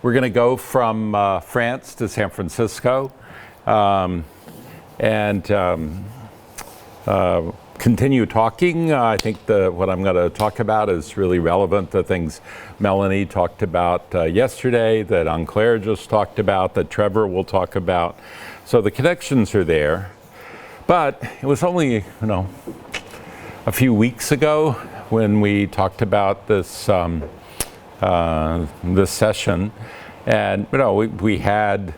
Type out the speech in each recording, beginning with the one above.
We're going to go from France to San Francisco and continue talking. I think what I'm going to talk about is really relevant to things Melanie talked about yesterday, that Anne-Claire just talked about, that Trevor will talk about. So the connections are there. But it was only, a few weeks ago when we talked about this this session, and we had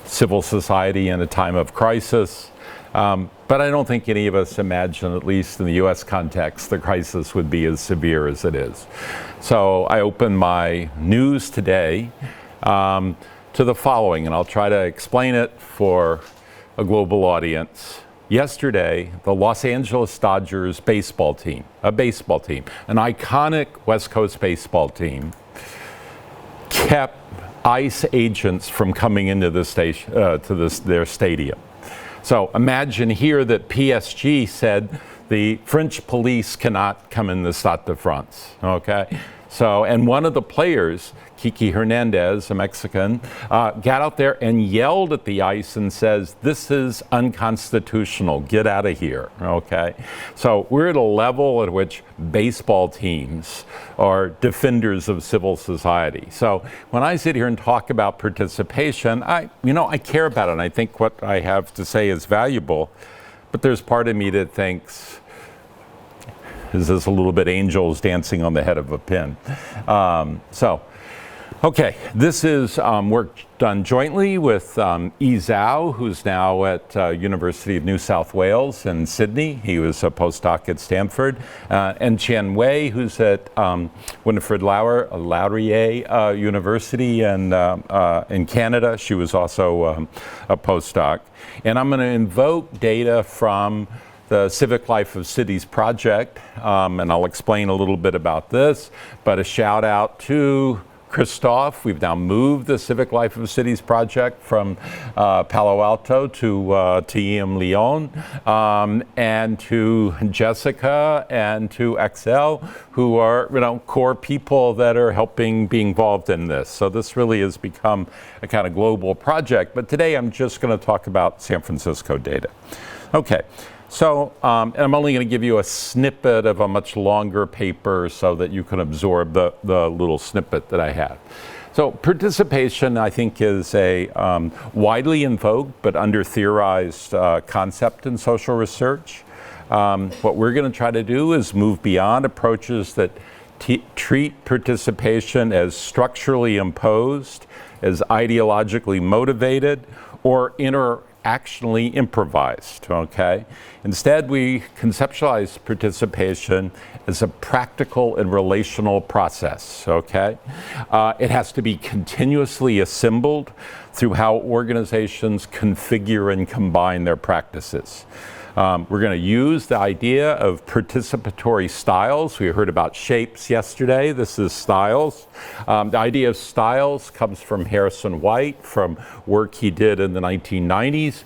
civil society in a time of crisis, but I don't think any of us imagined, at least in the U.S. context, the crisis would be as severe as it is. So I opened my news today to the following, and I'll try to explain it for a global audience. Yesterday, the Los Angeles Dodgers baseball team, an iconic West Coast baseball team, kept ICE agents from coming into the station, their stadium. So imagine here that PSG said the French police cannot come in the Stade de France, okay? So, and one of the players, Kiki Hernandez, a Mexican, got out there and yelled at the ICE and says, "This is unconstitutional, get out of here," okay? So we're at a level at which baseball teams are defenders of civil society. So when I sit here and talk about participation, I care about it, and I think what I have to say is valuable, but there's part of me that thinks, is this a little bit angels dancing on the head of a pin? Okay, this is work done jointly with Yi Zhao, who's now at University of New South Wales in Sydney. He was a postdoc at Stanford. And Qian Wei, who's at Winifred Laurier University in Canada. She was also a postdoc. And I'm going to invoke data from the Civic Life of Cities project, and I'll explain a little bit about this, but a shout out to Christophe. We've now moved the Civic Life of Cities project from Palo Alto to emlyon, and to Jessica and to Excel, who are core people that are helping be involved in this. So this really has become a kind of global project, but today I'm just going to talk about San Francisco data. Okay. So, and I'm only going to give you a snippet of a much longer paper so that you can absorb the little snippet that I have. So participation, I think, is a widely invoked but under-theorized concept in social research. What we're going to try to do is move beyond approaches that treat participation as structurally imposed, as ideologically motivated, or interactionally improvised, okay? Instead, we conceptualize participation as a practical and relational process, okay? It has to be continuously assembled through how organizations configure and combine their practices. We're going to use the idea of participatory styles. We heard about shapes yesterday. This is styles. The idea of styles comes from Harrison White, from work he did in the 1990s,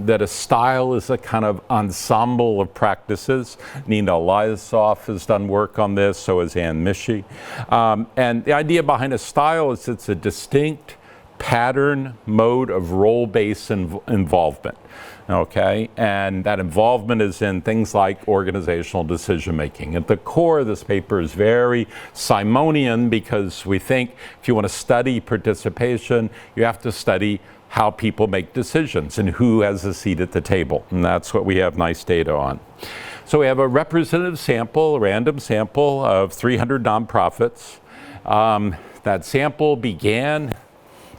that a style is a kind of ensemble of practices. Nina Liasoff has done work on this, so has Anne Mischie. And the idea behind a style is it's a distinct pattern mode of role-based involvement. Okay, and that involvement is in things like organizational decision-making. At the core of this paper is very Simonian, because we think if you want to study participation, you have to study how people make decisions and who has a seat at the table. And that's what we have nice data on. So we have a representative sample, a random sample of 300 nonprofits. That sample began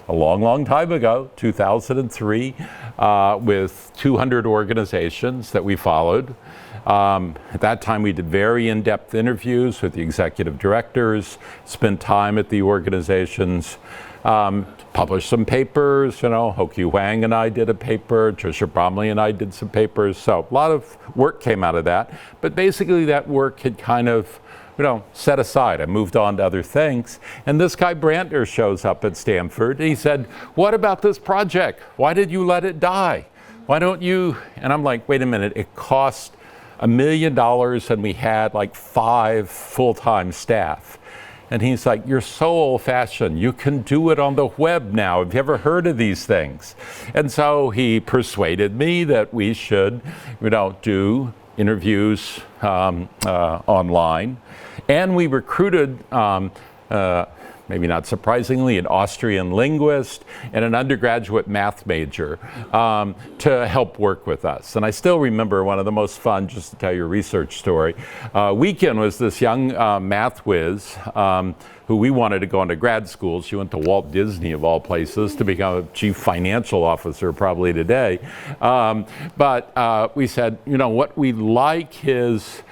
a long, long time ago, 2003, with 200 organizations that we followed. At that time, we did very in-depth interviews with the executive directors, spent time at the organizations, published some papers. Hoki Wang and I did a paper, Tricia Bromley and I did some papers. So a lot of work came out of that. But basically, that work had kind of set aside. I moved on to other things. And this guy Brandner shows up at Stanford. And he said, "What about this project? Why did you let it die? Why don't you?" And I'm like, wait a minute, it cost $1 million and we had like 5 full-time staff. And he's like, you're so old-fashioned. You can do it on the web now. Have you ever heard of these things? And so he persuaded me that we should, do interviews online. And we recruited, maybe not surprisingly, an Austrian linguist and an undergraduate math major to help work with us. And I still remember one of the most fun, just to tell you a research story, Weekend was this young math whiz who we wanted to go into grad school. She went to Walt Disney, of all places, to become a chief financial officer probably today. But we said, what we like is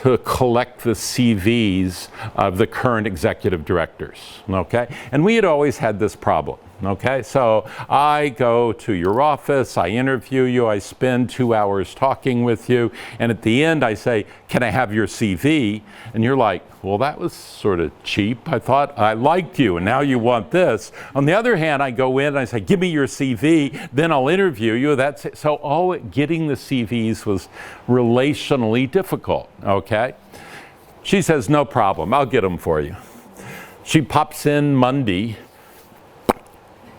to collect the CVs of the current executive directors, okay? And we had always had this problem, okay? So I go to your office, I interview you, I spend 2 hours talking with you, and at the end I say, can I have your CV? And you're like, well, that was sort of cheap. I thought I liked you, and now you want this. On the other hand, I go in and I say, give me your CV, then I'll interview you. That's it. So getting the CVs was relationally difficult, okay? She says, no problem, I'll get them for you. She pops in Monday.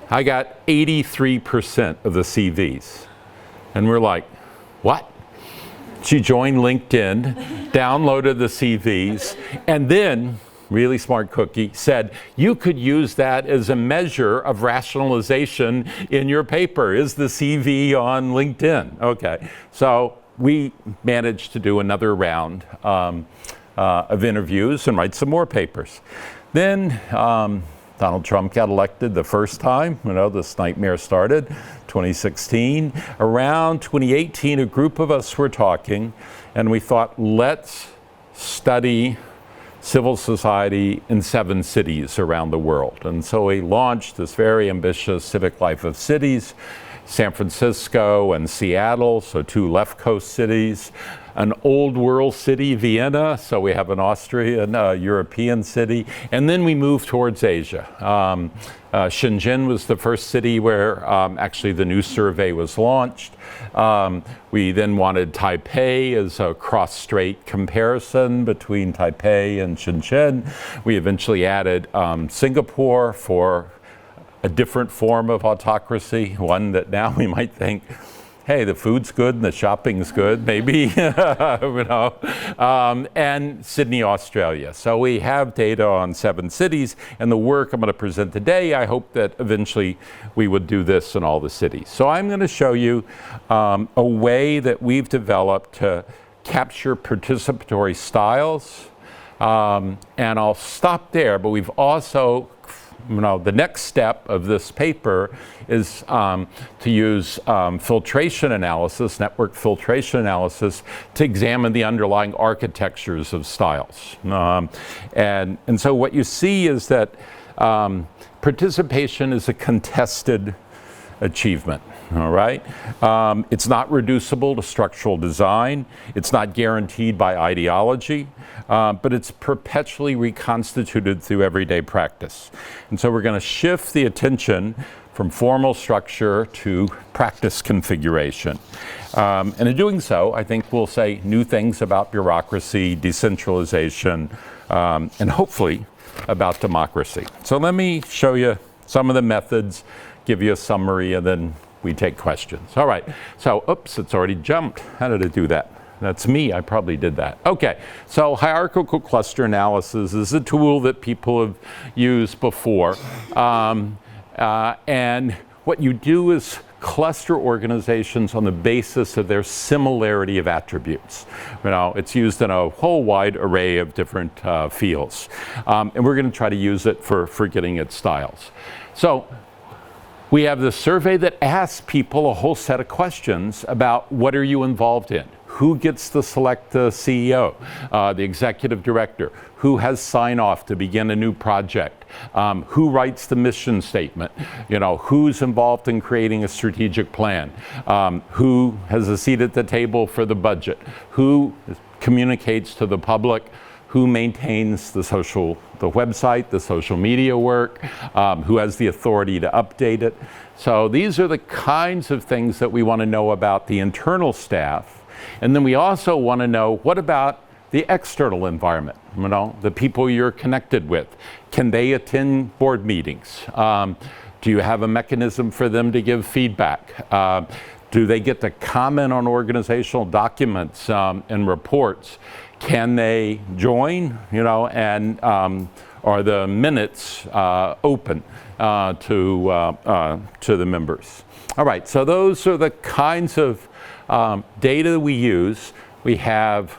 I got 83% of the CVs. And we're like, what? She joined LinkedIn, downloaded the CVs, and then, really smart cookie, said, you could use that as a measure of rationalization in your paper. Is the CV on LinkedIn? Okay, so we managed to do another round of interviews and write some more papers. Then Donald Trump got elected the first time. This nightmare started, 2016. Around 2018, a group of us were talking, and we thought, let's study civil society in 7 cities around the world. And so we launched this very ambitious civic life of cities, San Francisco and Seattle, so 2 left coast cities, an old world city, Vienna, so we have an Austrian, European city, and then we moved towards Asia. Shenzhen was the first city where actually the new survey was launched. We then wanted Taipei as a cross-strait comparison between Taipei and Shenzhen. We eventually added Singapore for a different form of autocracy, one that now we might think, hey, the food's good and the shopping's good, maybe, and Sydney, Australia. So we have data on 7 cities, and the work I'm going to present today, I hope that eventually we would do this in all the cities. So I'm going to show you a way that we've developed to capture participatory styles, and I'll stop there, but we've also the next step of this paper is to use filtration analysis, network filtration analysis, to examine the underlying architectures of styles. And so what you see is that participation is a contested achievement. All right? It's not reducible to structural design. It's not guaranteed by ideology, but it's perpetually reconstituted through everyday practice. And so we're going to shift the attention from formal structure to practice configuration. And in doing so, I think we'll say new things about bureaucracy, decentralization, and hopefully about democracy. So let me show you some of the methods, give you a summary, and then we take questions. All right, so, oops, it's already jumped. How did it do that? That's me, I probably did that. Okay, so hierarchical cluster analysis is a tool that people have used before. And what you do is cluster organizations on the basis of their similarity of attributes. It's used in a whole wide array of different fields. And we're going to try to use it for getting at styles. So we have this survey that asks people a whole set of questions about what are you involved in? Who gets to select the CEO, the executive director? Who has sign-off to begin a new project? Who writes the mission statement? Who's involved in creating a strategic plan? Who has a seat at the table for the budget? Who communicates to the public? Who maintains the website, the social media work, who has the authority to update it. So these are the kinds of things that we want to know about the internal staff. And then we also want to know, what about the external environment, the people you're connected with. Can they attend board meetings? Do you have a mechanism for them to give feedback? Do they get to comment on organizational documents and reports? Can they join, and are the minutes open to the members? All right, so those are the kinds of data we use. We have,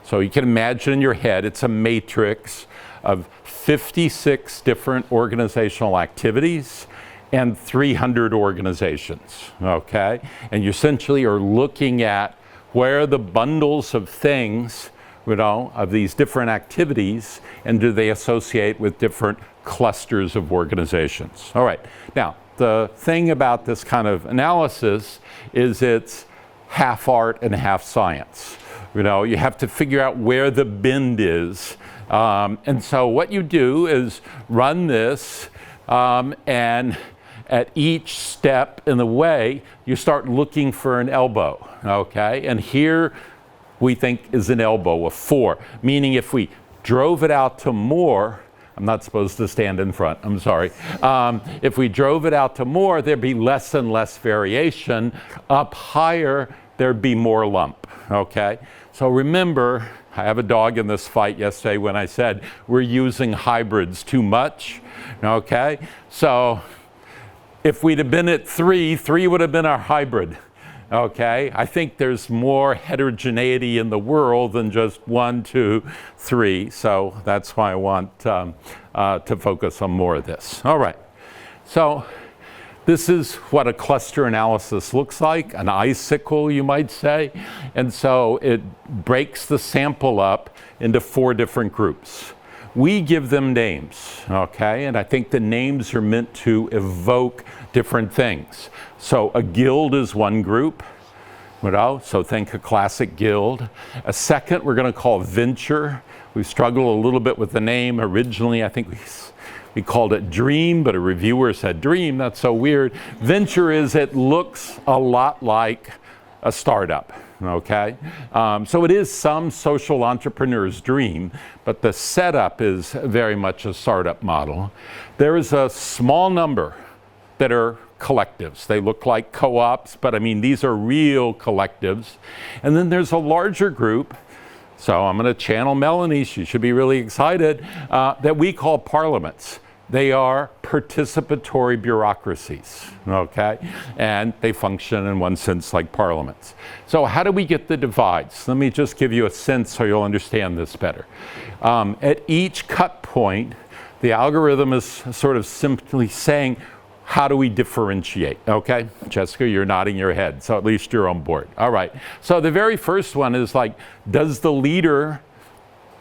so you can imagine in your head, it's a matrix of 56 different organizational activities and 300 organizations, okay? And you essentially are looking at where are the bundles of things, of these different activities, and do they associate with different clusters of organizations? All right, now, the thing about this kind of analysis is it's half art and half science. You have to figure out where the bend is. And so what you do is run this, and at each step in the way, you start looking for an elbow, okay? And here we think is an elbow of 4, meaning if we drove it out to more, I'm not supposed to stand in front, I'm sorry. If we drove it out to more, there'd be less and less variation. Up higher, there'd be more lump, okay? So remember, I have a dog in this fight yesterday when I said we're using hybrids too much, okay? So if we'd have been at 3 would have been our hybrid, okay? I think there's more heterogeneity in the world than just 1, 2, 3, so that's why I want to focus on more of this. All right, so this is what a cluster analysis looks like, an icicle, you might say. And so it breaks the sample up into 4 different groups. We give them names, okay? And I think the names are meant to evoke different things. So a guild is one group, so think a classic guild. A second we're going to call venture. We struggled a little bit with the name. Originally, I think we called it Dream, but a reviewer said Dream, that's so weird. Venture it looks a lot like a startup, okay? So it is some social entrepreneur's dream, but the setup is very much a startup model. There is a small number that are collectives. They look like co-ops, but these are real collectives. And then there's a larger group, so I'm going to channel Melanie, she should be really excited, that we call parliaments. They are participatory bureaucracies, okay? And they function in one sense like parliaments. So how do we get the divides? Let me just give you a sense so you'll understand this better. At each cut point, the algorithm is sort of simply saying, how do we differentiate, okay? Jessica, you're nodding your head, so at least you're on board. All right, so the very first one is like, does the leader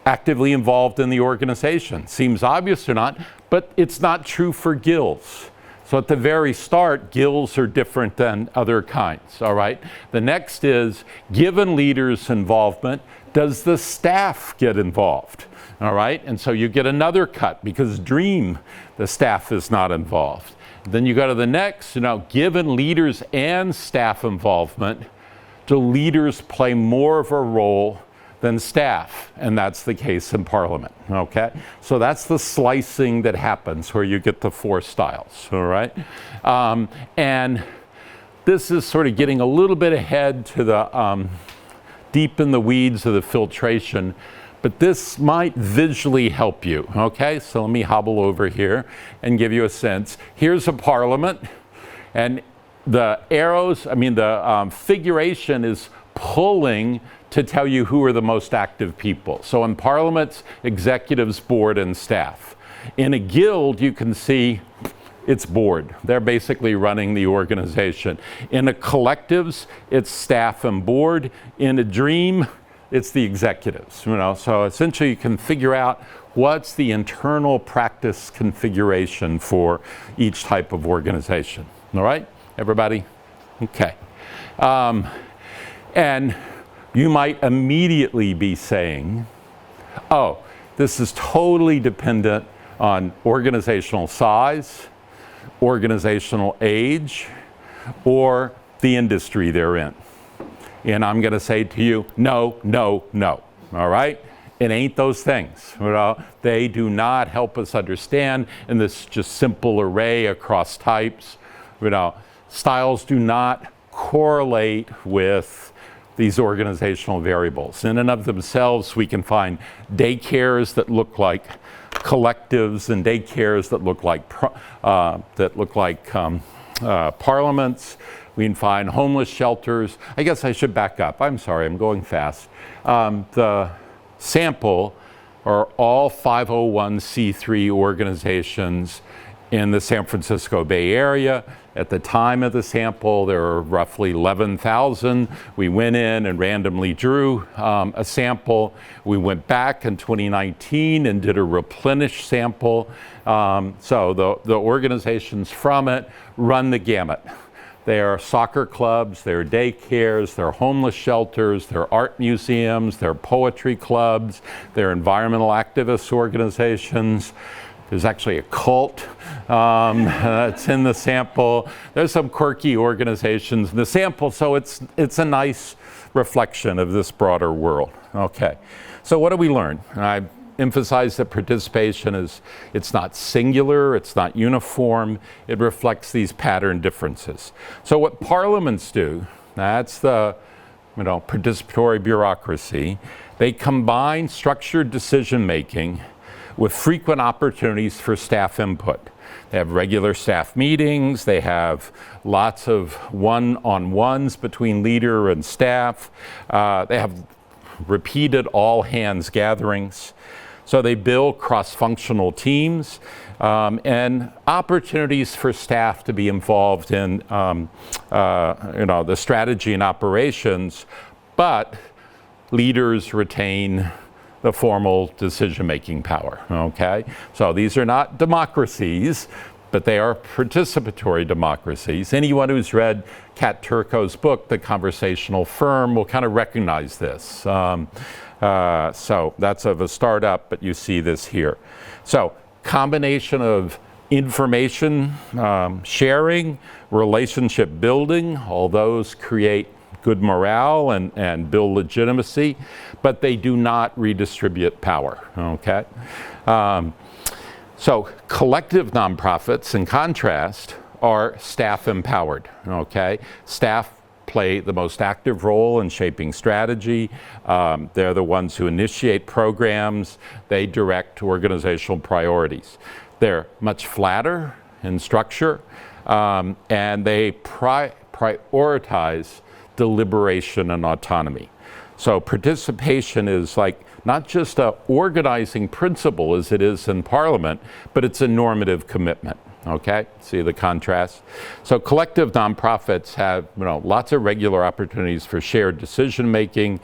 actively involved in the organization? Seems obvious or not, but it's not true for guilds. So at the very start, guilds are different than other kinds, all right? The next is, given leaders' involvement, does the staff get involved? All right, and so you get another cut because Dream, the staff is not involved. Then you go to the next, given leaders and staff involvement, do leaders play more of a role than staff? And that's the case in Parliament, okay? So that's the slicing that happens where you get the 4 styles, all right? And this is sort of getting a little bit ahead to the deep in the weeds of the filtration, but this might visually help you, okay? So let me hobble over here and give you a sense. Here's a parliament, and the arrows, the figuration is pulling to tell you who are the most active people. So in parliaments, executives, board, and staff. In a guild, you can see it's board. They're basically running the organization. In a collectives, it's staff and board. In a dream, it's the executives, So essentially you can figure out what's the internal practice configuration for each type of organization. All right, everybody? Okay. And you might immediately be saying, oh, this is totally dependent on organizational size, organizational age, or the industry they're in. And I'm going to say to you, no, no, no, all right? It ain't those things. You know? They do not help us understand in this just simple array across types. You know, styles do not correlate with these organizational variables. In and of themselves, we can find daycares that look like collectives and daycares that look like parliaments. We can find homeless shelters. I guess I should back up. I'm sorry, I'm going fast. The sample are all 501c3 organizations in the San Francisco Bay Area. At the time of the sample, there were roughly 11,000. We went in and randomly drew a sample. We went back in 2019 and did a replenished sample. So the organizations from it run the gamut. There are soccer clubs, there are daycares, there are homeless shelters, there are art museums, there are poetry clubs, there are environmental activist organizations. There's actually a cult that's in the sample. There's some quirky organizations in the sample, so it's a nice reflection of this broader world. Okay, so what do we learn? I emphasize that participation it's not singular, it's not uniform, it reflects these pattern differences. So what parliaments do, that's the participatory bureaucracy, they combine structured decision making with frequent opportunities for staff input. They have regular staff meetings, they have lots of one-on-ones between leader and staff, they have repeated all-hands gatherings. So they build cross-functional teams and opportunities for staff to be involved in the strategy and operations, but leaders retain the formal decision-making power, okay? So these are not democracies, but they are participatory democracies. Anyone who's read Kat Turco's book, The Conversational Firm, will kind of recognize this. So that's of a startup, but you see this here. So combination of information sharing, relationship building, all those create good morale and build legitimacy, but they do not redistribute power, okay? So collective nonprofits, in contrast, are staff empowered, okay? Staff play the most active role in shaping strategy. They're the ones who initiate programs. They direct organizational priorities. They're much flatter in structure, and they prioritize deliberation and autonomy. So participation is like not just an organizing principle as it is in Parliament, but it's a normative commitment. Okay, see the contrast? So collective nonprofits have lots of regular opportunities for shared decision making,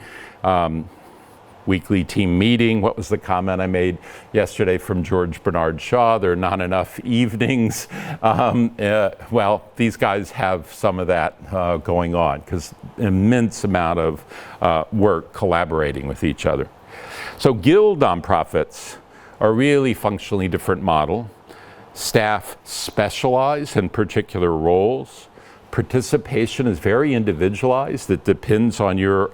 weekly team meeting. What was the comment I made yesterday from George Bernard Shaw? There are not enough evenings. Well, these guys have some of that going on because immense amount of work collaborating with each other. So guild nonprofits are really functionally different model. Staff specialize in particular roles. Participation is very individualized. It depends on your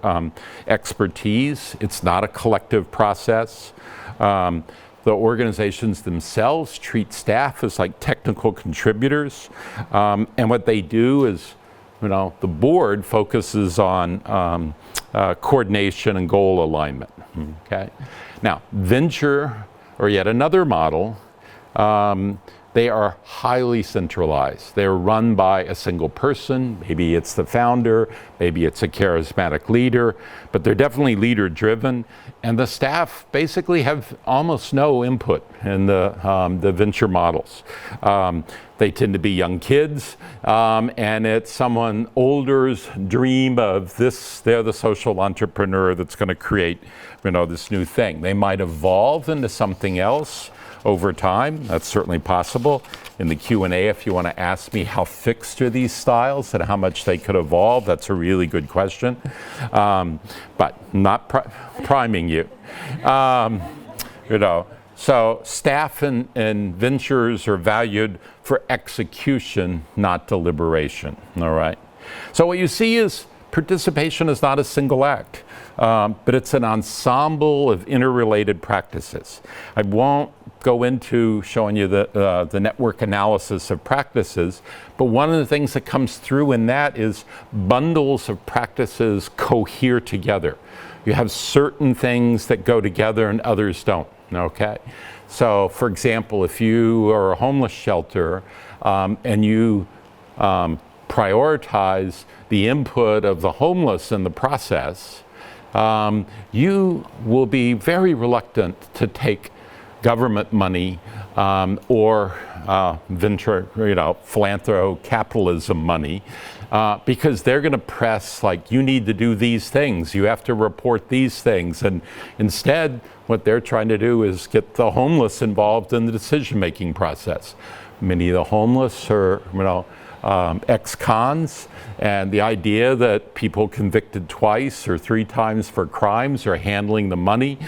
expertise. It's not a collective process. The organizations themselves treat staff as like technical contributors. And what they do is, the board focuses on coordination and goal alignment, okay? Now, venture, or yet another model, they are highly centralized. They're run by a single person. Maybe it's the founder, maybe it's a charismatic leader, but they're definitely leader-driven. And the staff basically have almost no input in the venture models. They tend to be young kids, and it's someone older's dream of this. They're the social entrepreneur that's going to create, this new thing. They might evolve into something else over time. That's certainly possible. In the Q&A, if you want to ask me how fixed are these styles and how much they could evolve, that's a really good question. But not priming you. So staff and ventures are valued for execution, not deliberation, all right? So what you see is participation is not a single act, but it's an ensemble of interrelated practices. I won't go into showing you the network analysis of practices, but one of the things that comes through in that is bundles of practices cohere together. You have certain things that go together and others don't, okay? So, for example, if you are a homeless shelter and you prioritize the input of the homeless in the process, you will be very reluctant to take government money or venture, philanthrocapitalism money, because they're going to press like, you need to do these things, you have to report these things, and instead what they're trying to do is get the homeless involved in the decision-making process. Many of the homeless are, ex-cons, and the idea that people convicted twice or 3 times for crimes are handling the money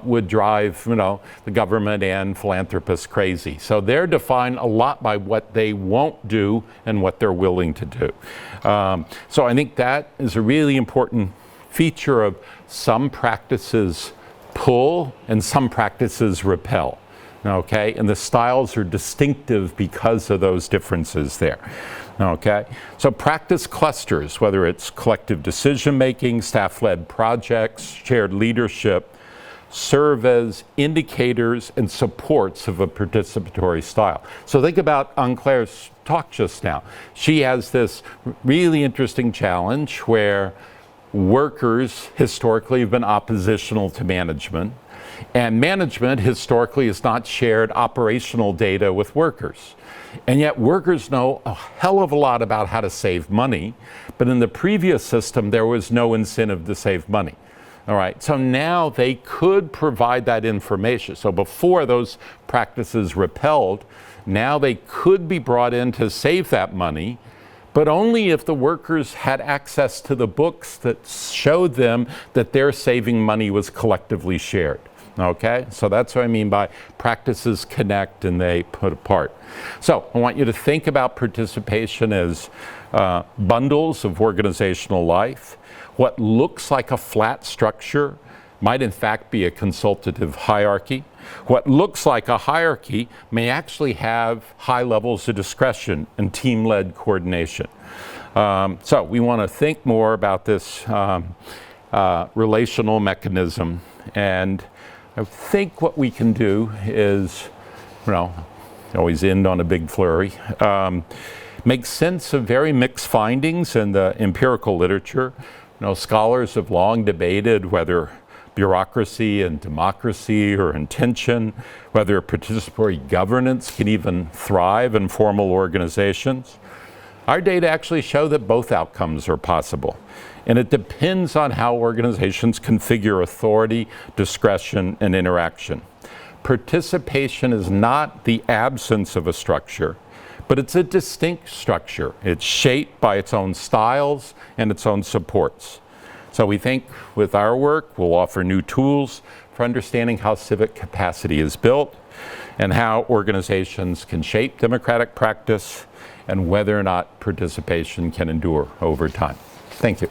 would drive, the government and philanthropists crazy. So they're defined a lot by what they won't do and what they're willing to do. So I think that is a really important feature of some practices pull and some practices repel. Okay, and the styles are distinctive because of those differences there. Okay, so practice clusters, whether it's collective decision-making, staff-led projects, shared leadership, serve as indicators and supports of a participatory style. So think about Anne-Claire's talk just now. She has this really interesting challenge where workers historically have been oppositional to management. And management historically has not shared operational data with workers. And yet workers know a hell of a lot about how to save money, but in the previous system there was no incentive to save money. All right, so now they could provide that information. So before those practices repelled, now they could be brought in to save that money, but only if the workers had access to the books that showed them that their saving money was collectively shared. Okay, so that's what I mean by practices connect and they put apart. So I want you to think about participation as bundles of organizational life. What looks like a flat structure might in fact be a consultative hierarchy. What looks like a hierarchy may actually have high levels of discretion and team-led coordination. So we want to think more about this relational mechanism, and I think what we can do is, always end on a big flurry, make sense of very mixed findings in the empirical literature. Scholars have long debated whether bureaucracy and democracy are in tension, whether participatory governance can even thrive in formal organizations. Our data actually show that both outcomes are possible. And it depends on how organizations configure authority, discretion, and interaction. Participation is not the absence of a structure, but it's a distinct structure. It's shaped by its own styles and its own supports. So we think with our work, we'll offer new tools for understanding how civic capacity is built and how organizations can shape democratic practice and whether or not participation can endure over time. Thank you.